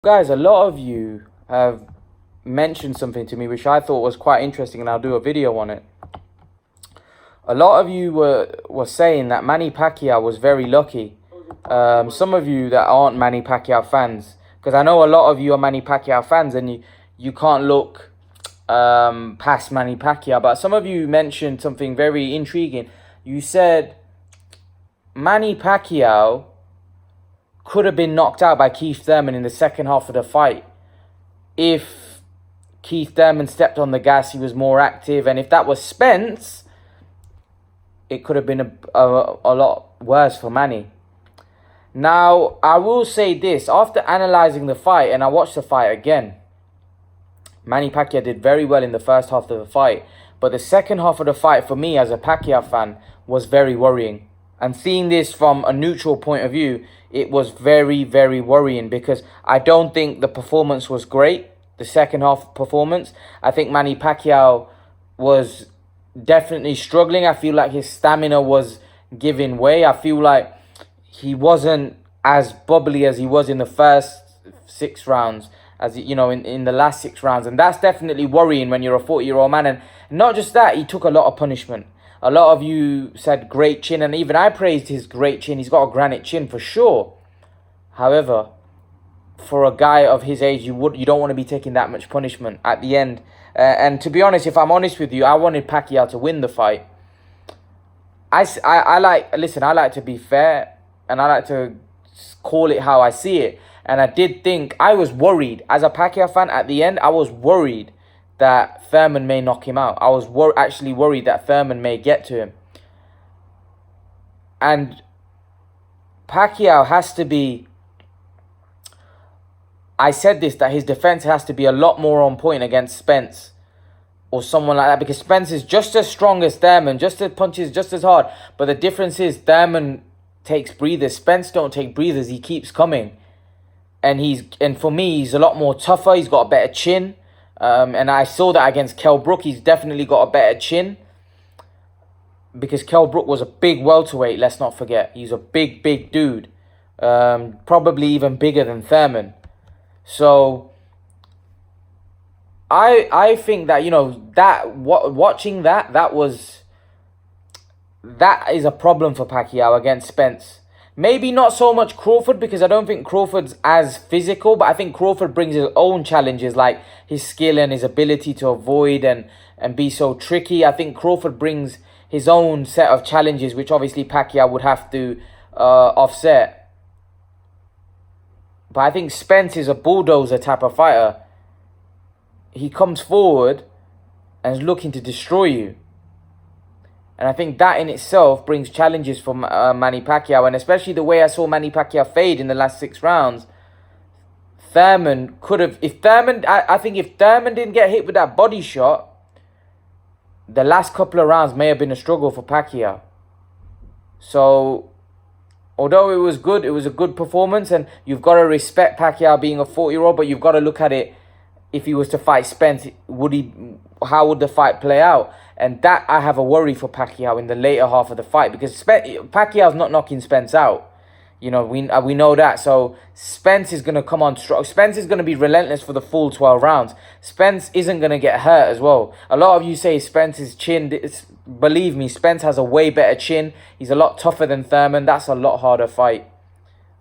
Guys, a lot of you have mentioned something to me which I thought was quite interesting, and I'll do a video on it. A lot of you were saying that Manny Pacquiao was very lucky. Some of you that aren't Manny Pacquiao fans, because I know a lot of you are Manny Pacquiao fans and you can't look past Manny Pacquiao, but some of you mentioned something very intriguing. You said Manny Pacquiao could have been knocked out by Keith Thurman in the second half of the fight if Keith Thurman stepped on the gas, he was more active, and if that was Spence, it could have been a lot worse for Manny. Now, I will say this, after analysing the fight, and I watched the fight again, Manny Pacquiao did very well in the first half of the fight, but the second half of the fight, for me as a Pacquiao fan, was very worrying. And seeing this from a neutral point of view, it was very, very worrying because I don't think the performance was great, the second half performance. I think Manny Pacquiao was definitely struggling. I feel like his stamina was giving way. I feel like he wasn't as bubbly as he was in the first 6 rounds, as you know, in the last 6 rounds. And that's definitely worrying when you're a 40-year-old man. And not just that, he took a lot of punishment. A lot of you said great chin, and even I praised his great chin. He's got a granite chin for sure. However, for a guy of his age, you don't want to be taking that much punishment at the end. And to be honest, if I'm honest with you, I wanted Pacquiao to win the fight. I like to be fair, and I like to call it how I see it. And I did think, I was worried as a Pacquiao fan at the end. I was worried that Thurman may knock him out. I was actually worried that Thurman may get to him. And Pacquiao has to be... I said this, that his defense has to be a lot more on point against Spence or someone like that, because Spence is just as strong as Thurman, just as punches just as hard. But the difference is Thurman takes breathers. Spence don't take breathers. He keeps coming. And for me, he's a lot more tougher. He's got a better chin. And I saw that against Kell Brook. He's definitely got a better chin. Because Kell Brook was a big welterweight, let's not forget. He's a big, big dude. Probably even bigger than Thurman. So, I think that, you know, watching that is a problem for Pacquiao against Spence. Maybe not so much Crawford, because I don't think Crawford's as physical, but I think Crawford brings his own challenges, like his skill and his ability to avoid and be so tricky. I think Crawford brings his own set of challenges, which obviously Pacquiao would have to offset. But I think Spence is a bulldozer type of fighter. He comes forward and is looking to destroy you. And I think that in itself brings challenges for Manny Pacquiao. And especially the way I saw Manny Pacquiao fade in the last 6 rounds. Thurman could have... I think if Thurman didn't get hit with that body shot, the last couple of rounds may have been a struggle for Pacquiao. So, although it was good, it was a good performance. And you've got to respect Pacquiao being a 40-year-old. But you've got to look at it, if he was to fight Spence, how would the fight play out? And that I have a worry for Pacquiao in the later half of the fight, because Pacquiao's not knocking Spence out. You know, we know that. So Spence is going to come on strong. Spence is going to be relentless for the full 12 rounds. Spence isn't going to get hurt as well. A lot of you say Spence's chin. Believe me, Spence has a way better chin. He's a lot tougher than Thurman. That's a lot harder fight.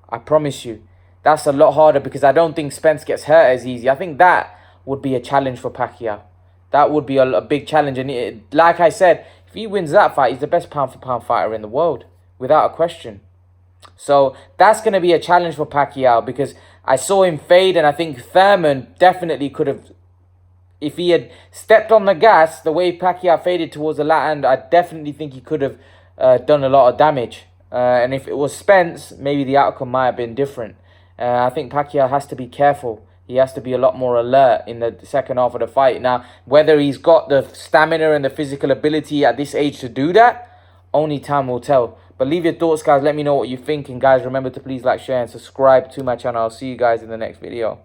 I promise you. That's a lot harder, because I don't think Spence gets hurt as easy. I think that would be a challenge for Pacquiao. That would be a big challenge. And like I said, if he wins that fight, he's the best pound-for-pound fighter in the world, without a question. So that's going to be a challenge for Pacquiao, because I saw him fade, and I think Thurman definitely could have... If he had stepped on the gas, the way Pacquiao faded towards the latter end, I definitely think he could have done a lot of damage. And if it was Spence, maybe the outcome might have been different. I think Pacquiao has to be careful. He has to be a lot more alert in the second half of the fight. Now, whether he's got the stamina and the physical ability at this age to do that, only time will tell. But leave your thoughts, guys. Let me know what you think. And guys, remember to please like, share, and subscribe to my channel. I'll see you guys in the next video.